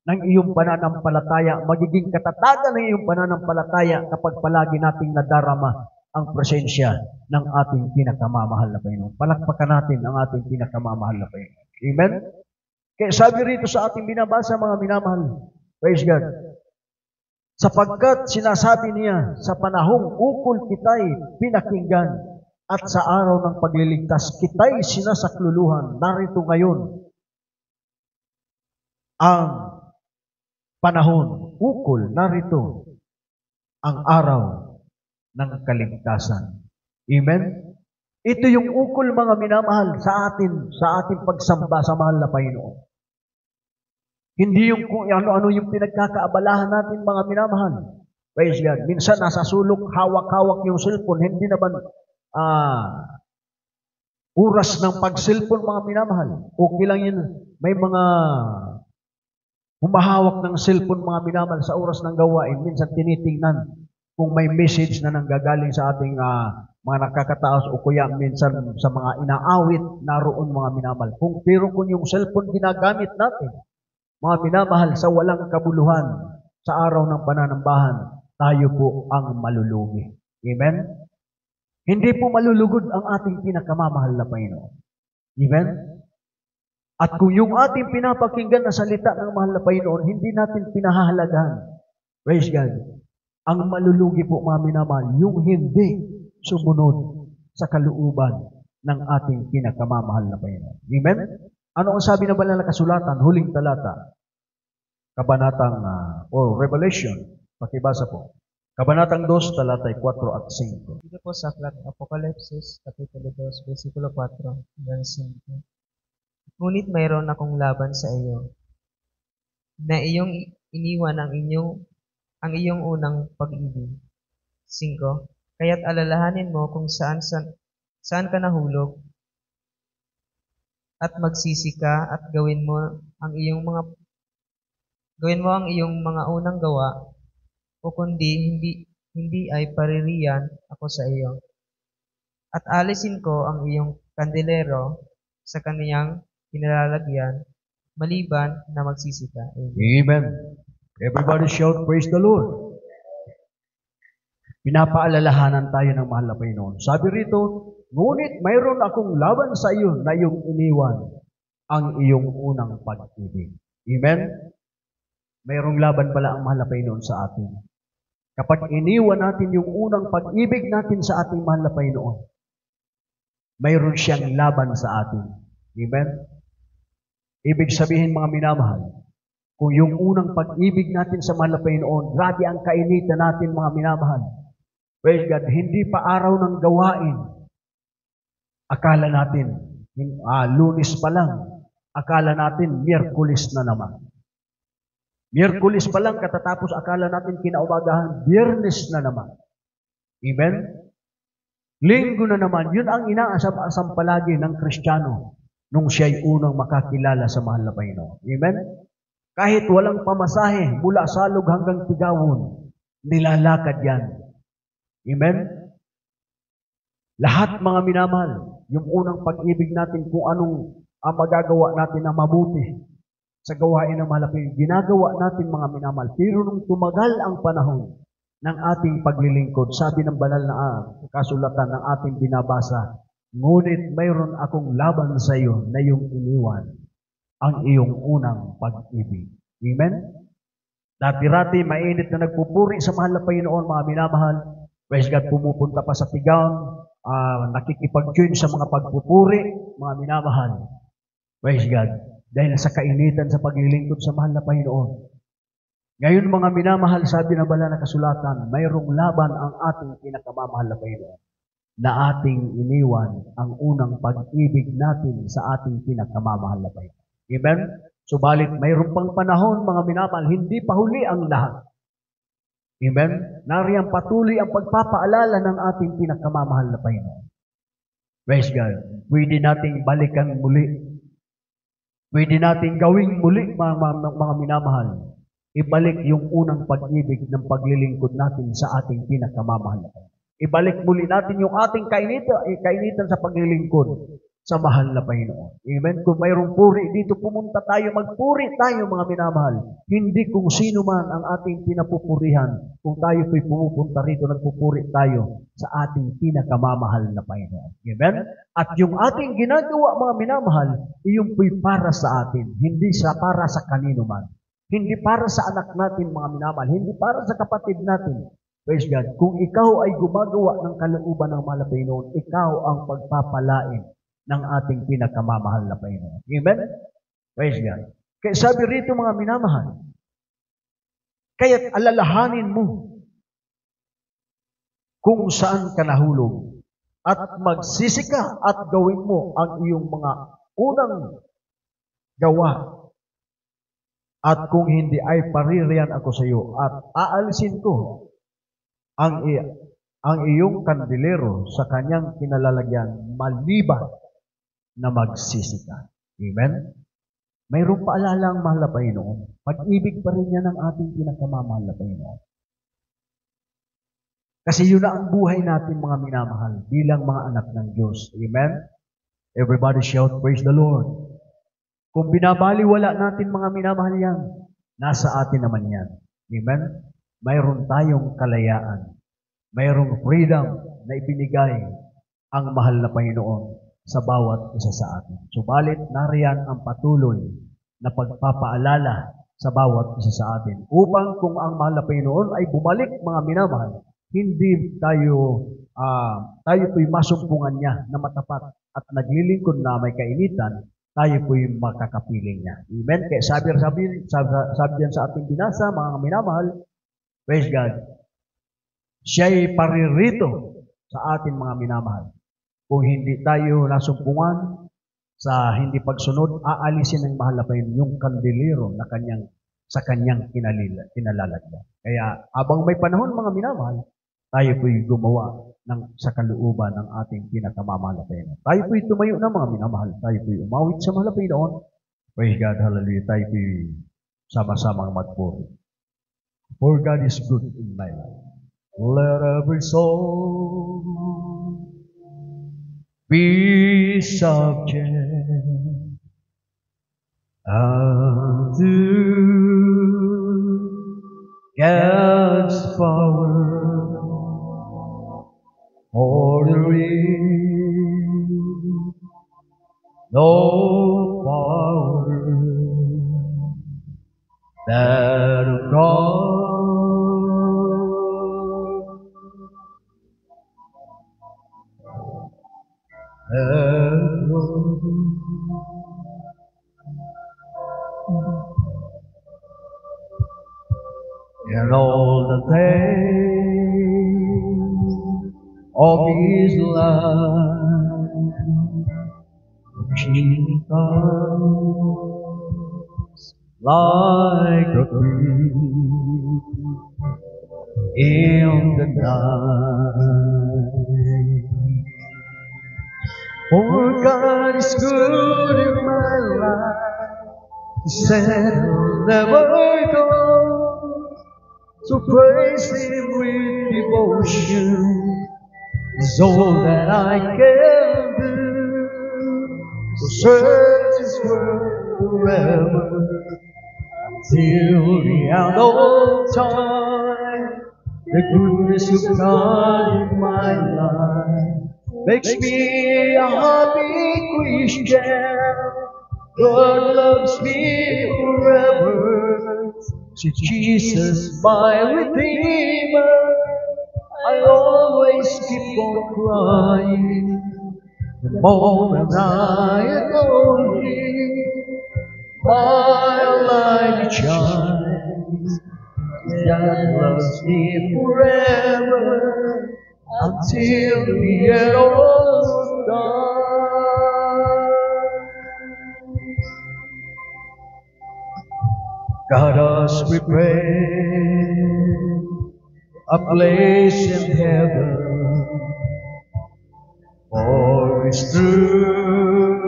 ng iyong pananampalataya, magiging katatagan ng iyong pananampalataya kapag palagi nating nadarama ang presensya ng ating pinakamamahal na Panginoon. Palakpakan natin ang ating pinakamamahal na Panginoon. Amen? Kaya sabi rito sa ating binabasa, mga minamahal, praise God, sapagkat sinasabi niya, sa panahong ukol kita'y pinakinggan at sa araw ng pagliligtas kita'y sinasakluluhan. Narito ngayon ang panahon, ukol, narito ang araw ng kaligtasan. Amen? Ito yung ukol, mga minamahal, sa ating pagsamba sa mahal na Panginoon. Hindi yung kung ano-ano yung pinagkakaabalahan natin, mga minamahal. Praise God. Minsan nasa sulok, hawak-hawak yung cellphone. Hindi naman oras ng pag-cellphone, mga minamahal. Okay lang yun. May mga humahawak ng cellphone, mga minamahal, sa oras ng gawain. Minsan tinitingnan kung may message na nanggagaling sa ating mga nakakataos o kuya minsan sa mga inaawit naroon, mga minamahal. Pero kung yung cellphone ginagamit natin, mga minamahal, sa walang kabuluhan, sa araw ng pananambahan, tayo po ang malulugi. Amen? Hindi po malulugod ang ating pinakamamahal na Panginoon. Amen? At kung yung ating pinapakinggan na salita ng mahal na Panginoon, hindi natin pinahahalagahan. Praise God. Ang malulugi po, mga minamahal, yung hindi sumunod sa kalooban ng ating pinakamamahal na Panginoon. Amen? Ano ang sabi ng banal na kasulatan? Huling talata. Kabanatang, Revelation. Pakibasa po. Kabanatang 2, talatay 4 at 5. Dito po sa aklat ng Apokalipsis, Kapitulo 2, versikulo 4 hanggang 5. Ngunit mayroon akong laban sa iyo, na iyong iniwan ang iyong unang pag-ibig. 5. Kaya't alalahanin mo kung saan ka nahulog, at magsisi ka at gawin mo ang iyong mga unang gawa, o kundi hindi ay paririyan ako sa iyo. At alisin ko ang iyong kandelero sa kaniyang kinalalagyan, maliban na magsisi ka. Amen. Amen. Everybody shout, praise the Lord. Pinapaalalahanan tayo ng mahal na Panginoon. Sabi rito, ngunit mayroon akong laban sa iyo na iyong iniwan ang iyong unang pag-ibig. Amen? Mayroong laban pala ang mahal na Panginoon sa atin. Kapag iniwan natin yung unang pag-ibig natin sa ating mahal na Panginoon, mayroon siyang laban sa atin. Amen? Ibig sabihin mga minamahal, kung yung unang pag-ibig natin sa mahal na Panginoon, grabe ang kainitan natin mga minamahal. Praise God, hindi pa araw ng gawain. Akala natin, Lunes pa lang. Akala natin, Miyerkules na naman. Miyerkules pa lang, katatapos akala natin kinaumagahan, Biyernes na naman. Amen? Linggo na naman, yun ang inaasam-asam palagi ng Kristiyano nung siya'y unang makakilala sa mahal na Panginoon. Amen? Kahit walang pamasahe mula Salog hanggang Tigawon, nilalakad yan. Amen? Lahat mga minamahal, yung unang pag-ibig natin kung anong magagawa natin na mabuti sa gawain ng mahal na Panginoon, ginagawa natin mga minamahal. Pero nung tumagal ang panahon ng ating paglilingkod, sabi ng banal na kasulatan ng ating binabasa, ngunit mayroon akong laban sa iyo na iyong iniwan ang iyong unang pag-ibig. Amen? Dati-rati, mainit na nagpupuri sa mahal na Panginoon, mga minamahal. Praise God, pumupunta pa sa Tigaon, nakikipag-join sa mga pagpupuri, mga minamahal. Praise God. Dahil sa kainitan sa paglilingkod sa mahal na Panginoon. Ngayon mga minamahal, sabi ng banal na kasulatan, mayroong laban ang ating pinakamamahal na Panginoon na ating iniwan ang unang pag-ibig natin sa ating pinakamamahal na Panginoon. Amen? Subalit, mayroong pang panahon, mga minamahal, hindi pa huli ang lahat. Amen? Nariyang patuloy ang pagpapaalala ng ating pinakamamahal na Panginoon. Praise God. Pwede nating balikan muli. Pwede nating gawing muli, mga minamahal. Ibalik yung unang pag-ibig ng paglilingkod natin sa ating pinakamamahal na Panginoon. Ibalik muli natin yung ating kainitan sa paglilingkod sa mahal na Panginoon. Amen? Kung mayroong puri dito, pumunta tayo, magpuri tayo mga minamahal. Hindi kung sino man ang ating pinapupurihan. Kung tayo po'y pumupunta rito, nagpupuri tayo sa ating pinakamamahal na Panginoon. Amen? At yung ating ginagawa mga minamahal, iyon po'y para sa atin. Hindi para sa kanino man. Hindi para sa anak natin mga minamahal. Hindi para sa kapatid natin. Praise God. Kung ikaw ay gumagawa ng kalooban ng mahal na Panginoon, ikaw ang pagpapalain ng ating pinakamamahal na Panginoon. Amen? Praise God. Kaya sabi rito mga minamahal, kaya't alalahanin mo kung saan ka nahulog at magsisi ka at gawin mo ang iyong mga unang gawa. At kung hindi ay paririyan ako sa iyo at aalisin ko ang iyong kandelero sa kanyang kinalalagyan maliban na magsisi ka. Amen? Mayroong paalala ang mahal na Panginoon. Pag-ibig pa rin yan ang ating pinakamamahal na Panginoon. Kasi yun na ang buhay natin mga minamahal bilang mga anak ng Diyos. Amen? Everybody shout, praise the Lord. Kung binabaliwala natin mga minamahal yan, nasa atin naman yan. Amen? Mayroon tayong kalayaan. Mayroong freedom na ibinigay ang mahal na Panginoon sa bawat isa sa atin. Subalit, nariyan ang patuloy na pagpapaalala sa bawat isa sa atin. Upang kung ang mahal na Panginoon ay bumalik mga minamahal, hindi tayo po'y masumpungan niya na matapat at naglilingkod na may kainitan, tayo po'y makakapiling niya. Amen? Kaya sabi yan sa ating binasa, mga minamahal, praise God, Siya'y paririto sa atin mga minamahal. Kung hindi tayo nasumpungan sa hindi pagsunod, aalisin ng mahal na Panginoon yung kandelero na sa kanyang kinalalagyan. Kaya habang may panahon mga minamahal, tayo po'y gumawa sa kalooban ng ating pinakamamahal na Panginoon. Tayo po'y tumayo na mga minamahal. Tayo po'y umawit sa mahal na Panginoon. Praise God, hallelujah. Tayo po'y sama-samang magpuri. For God is good in my life. Let every soul be subject unto God's power. For there is no power that of God. And all the days of his life, she comes like a thief in the night. For God is good in my life, He said He'll never go. So praise Him with devotion, is all that I can do. So search His word forever, till the end of time. The goodness of God in my life makes me a happy Christian. God loves me forever. See Jesus, my Redeemer. I always keep on crying the moment I adore Him. My light shines. God loves me forever until the end of time. God has prepared a place in heaven for His true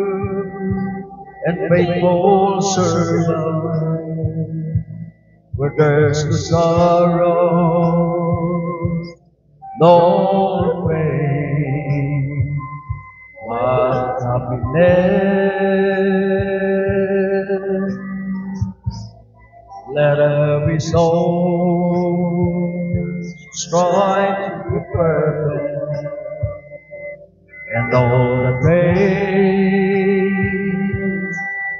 and faithful servant, where there's no sorrow, no pain, but happiness. Let every soul strive to be perfect, and all the praise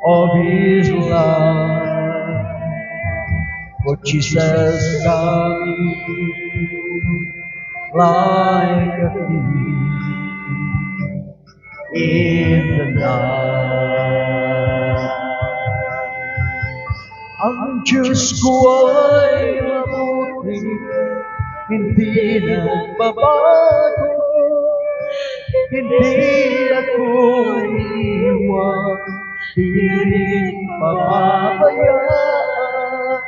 of His love. For Jesus coming like a thief in the night. Ang Diyos ko ay mabuti, hindi nagbabago, hindi ako iiwan, hindi pababayaan.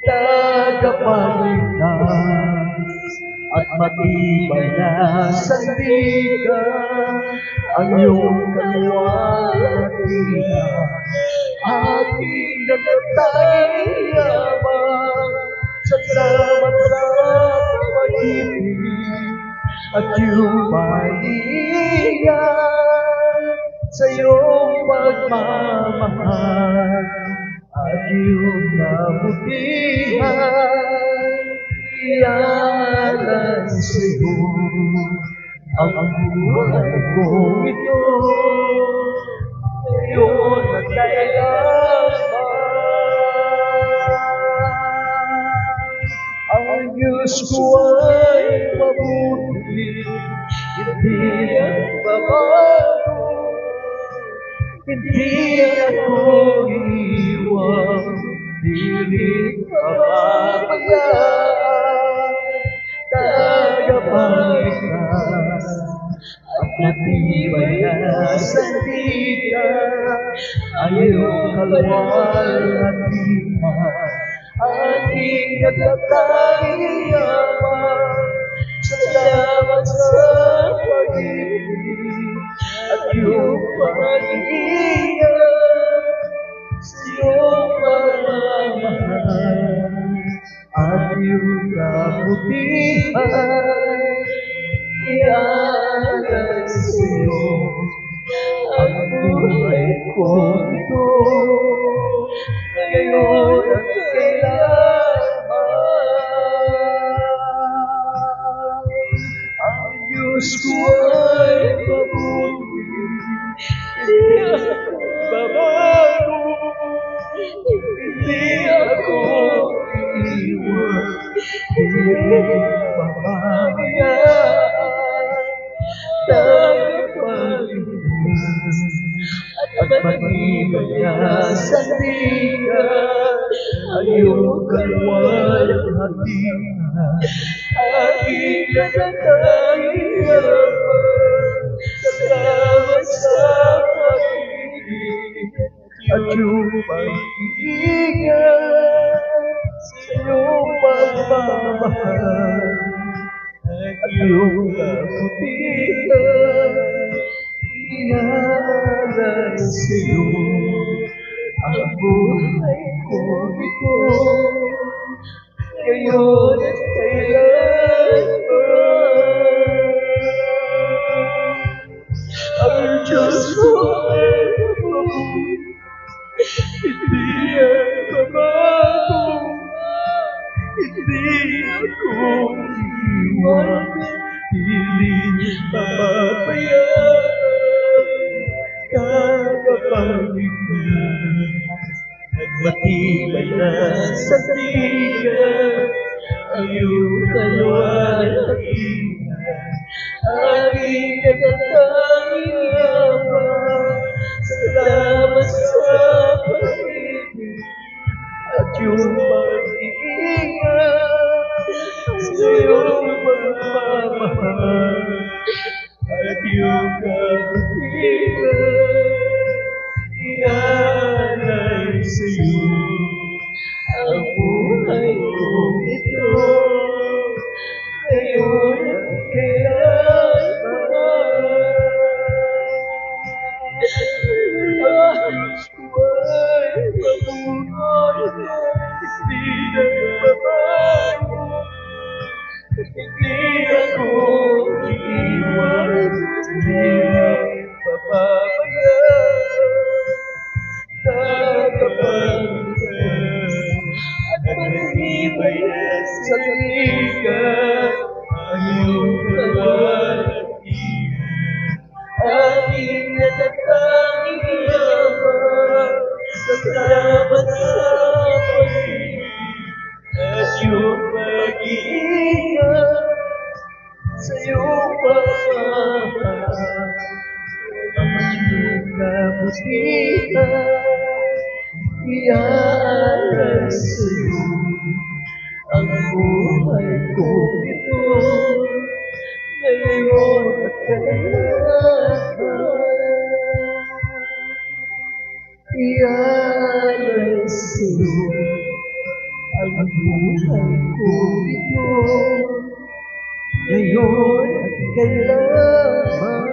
Tagapagligtas at matibay na sandigan, ang iyong kalwalhatian, ating natatanging yaman. Salamat sa pag-ibig at iyong pahingan, sa iyong pagmamahal at iyong kabutihan. Iyalan sa iyo ang buhay ko ito, ngayon at kailanman. Ang Diyos ko ay mabuti, hindi nagbabago, hindi ako iiwan, hindi pababayaan. matibay na sandigan, ang iyong kalwalhatian, aking natatangiyabang. Salamat sa pag-ibig at iyong pag-iingat, sa iyong pagmamahal at iyong kabutihan. Ialay sa iyo ang buhay ko ito, ngayon at kailanman. Ang Diyos ko ay mabuti, hindi ako babago, hindi ako iiwan, hindi pababayaan, tagapagligtas at matibay na sandigan, ang iyong kalwalhatian, aking natatangiyabang. Salamat sa pag-ibig at iyong pag-iingat, sa iyong pagmamahal at iyong kabutihan. Ialay sa iyo ang buhay ko ito, ngayon at kailanman. Ang Diyos ko ay mabuti, hindi ako babago, hindi ako iiwan, hindi pababayaan, tagapagligtas at matibay na sandigan, ang iyong kalwalhatian, aking natatangiyabang. Salamat sa pag-ibig at iyong pag-iingat, sa iyong pagmamahal at iyong kabutihan. Ialay sa iyo ang buhay ko ito, ngayon at kailanman. Ang Diyos ko ay mabuti, hindi nagbabago, hindi ako iiwan, hindi pababayaan, tagapagligtas at matibay na sandigan, ang iyong kalwalhatian, aking natatangiyabang. Salamat sa pag-ibig at iyong pag-iingat, sa iyong pagmamahal at iyong kabutihan. Ialay sa iyo ang buhay ko ito, ngayon at kailanman. Ialay sa iyo ang buhay ko ito, ngayon at kailanman.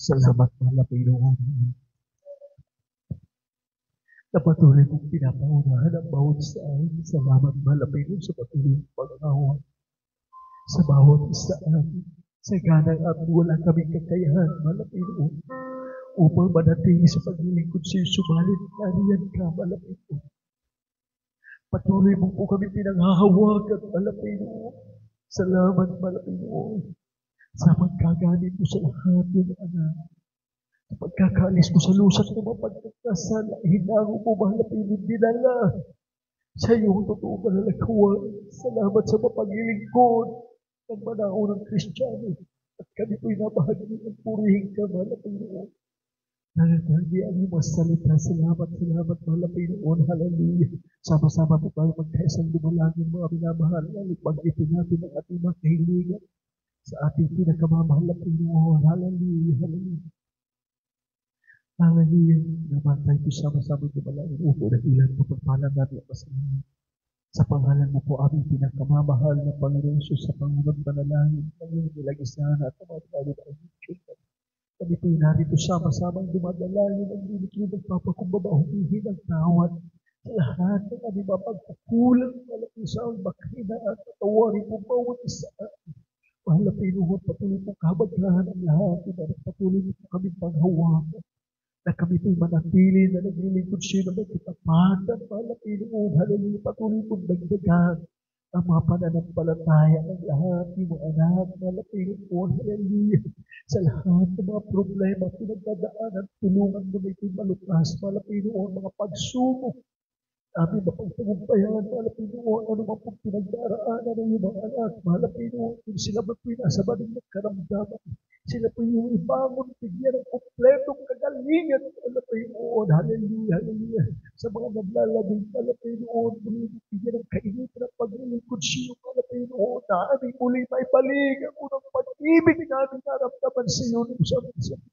Salamat mahal na Panginoon, na patuloy mong pinapaunahan ang bawat sa amin. Salamat mahal na Panginoon sa patuloy mong pag-awa sa bawat isa namin, sa ganang at wala kaming kakayahan mahal na Panginoon upang manatili sa paglilingkod sa iyo, subalit nariyan ka mahal na Panginoon. Patuloy mo po kami pinanghahawakan mahal na Panginoon. Salamat mahal na Panginoon sa pagkaganin mo sa lahat ng anak, sa pagkakaalis mo sa lusat ng mapagkakasala, hinango mo mahal na Panginoon, dinala sa iyong totoo malalakawan. Salamat sa mapaglilingkod ng manaon ng Kristiyano, at kami po'y nabahagi ng purihin ka mahal na Panginoon. Nangangagi ang iyong mga salita. Salamat, salamat, mahal na Panginoon. Hallelujah. Sama-sama po tayo magkaisang dumalangin, mga minamahal. Pag-itin natin ang ating mga kahilingan sa ating pinakamamahal na Panginoon. Hallelujah, hallelujah. Hallelujah. Naman tayo po sama-sama dumalangin. Upo na ilan po pagpalan natin ang pasalamat. Sa pangalan mo po aming pinakamamahal na Panginoon Jesus, sa pangunang panalangin ng iyong nilagisahan at ang mga tayo na children. Kami po narito sama-samang dumadalangin ang dinikli nagpapakumbaba, humihin ang tawad sa lahat ng aming mapagkukulang, malaki sa ang bakina at patawarin po bawat isa. Mahal na Panginoon, patuloy po kabaglahan ang lahat, at patuloy po kami panghawakan na kami po'y manatili na naglilingkod siya na magkatapatan. Mahal na Panginoon, hallelujah, patuloy pong dagdagan ang mga pananampalataya ng lahat ng mga anak. Mahal na Panginoon, hallelujah, sa lahat ng mga problema pinagdadaanan, tulungan mo na ito'y malutas. Mahal na Panginoon, mga pagsubok amin mapagtagumpayan, mahal na Panginoon, ano man pong pinagdaraanan ng iyong mga anak. Mahal na Panginoon, kung sila ba po'y nasa baling ng karamdaman, sila po yung ibangon, bigyan ng kompletong kagalingan. Mahal na Panginoon, hallelujah, hallelujah. Sa mga naglalabing, mahal na Panginoon, bigyan ng kainitan ng paglilingkod siyo, mahal na Panginoon, na aming muli maibalik ang unang pag-ibig namin naramdaman sa iyo nung sa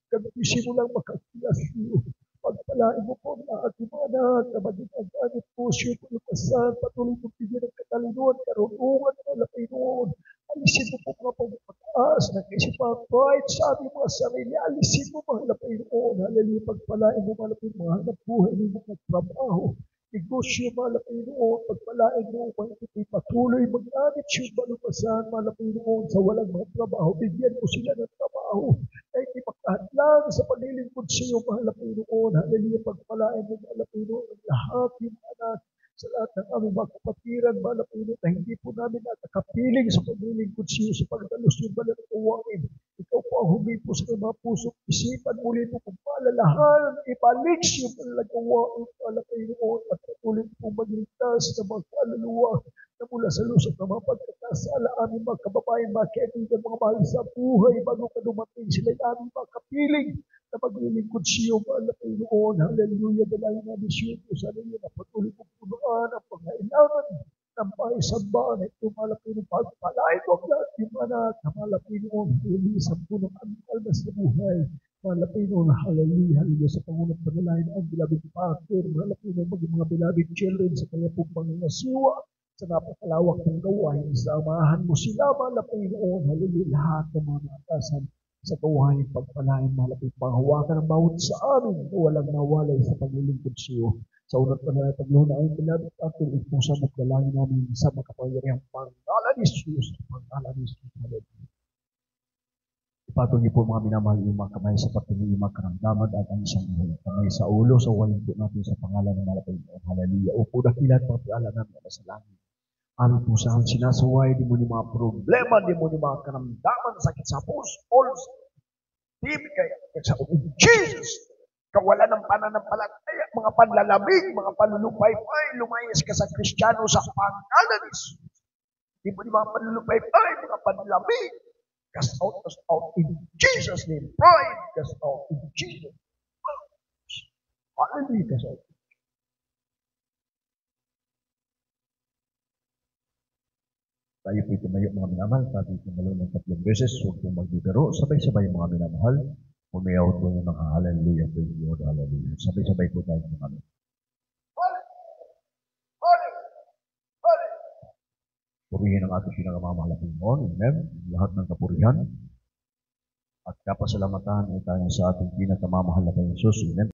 kami simulang makakilas siyo. Pagpalain mo po ang ating mga anak na maging ang puso po lupasan, patuloy po bigyan ng katalinuhan, karunungan, mahal na Panginoon. Alisin mo po mga pagpataas ng kaisipan, pride sa aming mga sarili. Alisin mo, mahal na Panginoon. Hallelujah, pagpalain mo, mahal na Panginoon, mahal na buhay mo, mga trabaho, negosyo, mahal na Panginoon. Pagpalain mo, mahal na Panginoon, patuloy mag-anit siya malupasan, mahal na Panginoon, sa walang mga trabaho. Bigyan mo sila ng trabaho na hindi makahadlang sa paglilingkod sa iyo, mahal na Panginoon. Hallelujah, pagpalain mo, mahal na Panginoon, ang lahat yung anak sa lahat ng aming mga kapatiran, mahal na Panginoon, na hindi po namin nakakapiling sa paglilingkod sa iyo, sa pagdalos yung banal na uwangin. Ikaw po ang humipo sa mga pusong isipan, muli mo kung paalalahan, ibalik siyo ang banal na uwangin, mahal na Panginoon, at patuloy po magligtas sa mga kaluluwa na mula sa lusot ng mga pagkakasala, aming mga kababayan, mga kaibigan, mga mahal sa buhay, bago ka dumating sila aming mga kapiling na maglilingkod siyo, mahal na Panginoon. Hallelujah, dalangin namin siyo po sa iyo na patuloy po punuan ang pangailangan ng paisambaan na ito, mahal na Panginoon. Pagpalain mo ang lahat yung anak na mahal na Panginoon. Hallelujah, sa punong aming almas na buhay. Mahal na Panginoon, hallelujah, hallelujah, sa pangunang panalain ang beloved Pastor, mahal na Panginoon, maging mga beloved children sa kanya pong pangangasiwa, sa napakalawak ng gawain, samahan mo sila, mahal na Panginoon, hallelujah, lahat ng mga naatasan sa gawain, pagpalain, mahal na panghawakan ng bawat sa amin na walang nawalay sa paglilingkod sa iyo. Sa unang panalangin, pagluhon ang beloved Pastor, ipusa mo dalangin namin sa makapangyarihang pangalan ni Jesus, pangalan ni Jesus, hallelujah. Ipatong niyo po mga minamahal yung mga kamay sa patuloy yung mga karamdaman at ang isang ulo. Kamay sa ulo, sa uwain po natin sa pangalan ng malapay ng hallelujah. Upo na kilat mga piala namin na sa langit. Amin po sa sinasaway, di mo ni mga problema, di mo ni mga karamdaman, sakit sa puso, also, di kaya sa in Jesus, kawalan ng pananampalataya, mga panlalamig, mga panlulupay-pay, lumayas ka sa Kristiyano sa pangalan ni Jesus. Di mo ni mga panlulupay-pay, mga panlamig, cast out in Jesus' name. Pride, cast out in Jesus' name. Hallelujah, cast out. Tayo po tumayo mga minamahal, tayo tumalo ng 3 beses, huwag pong magbibiro, sabay-sabay mga minamahal, umiyaw po yung mga hallelujah, praise God, hallelujah. Sabay-sabay po tayo mga minamahal. Purihin ang ating pinakamamahal na Panginoon, amen, lahat ng kapurihan at kapasalamatan ay tayo sa ating pinakamamahal na Panginoon Jesus, amen.